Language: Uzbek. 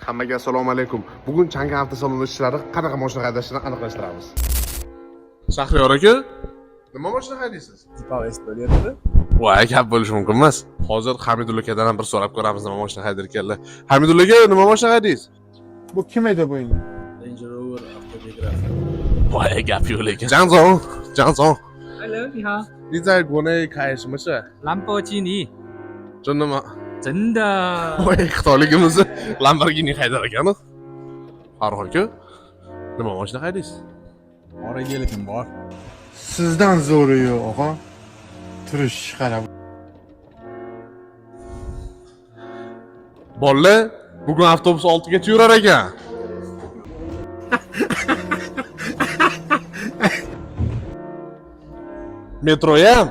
Hammaga assalomu alaykum. Bugun Chang'an avtosaloni ishchilari qanaqa mashina haydashini aniqlashtiramiz. Shahriyor aka, nima mashina haydaysiz? Tipav Estoriyada. Voy, gap bo'lishi mumkin emas. Hozir Hamidulla akadan ham bir so'rab ko'ramiz nima mashina haydar ekanlar. Hamidulla aka, nima mashina haydaysiz? Bu kim edi bu endi? Range Rover Autobiography。 Voy, gap yo'q lekin. Jiangzong. Hello，你好。你在国内开什么车？兰博基尼，真的吗？真的。 Voy, xitoyligimizni Lamborghini haydar ekan. Farruh aka, nima mashina haydaysiz? Bor lekin bor. Sizdan zo'ri yo'q, og'a. Turish qarab. Bolalar, bugun avtobus 6gacha yurar ekan. Metroya ham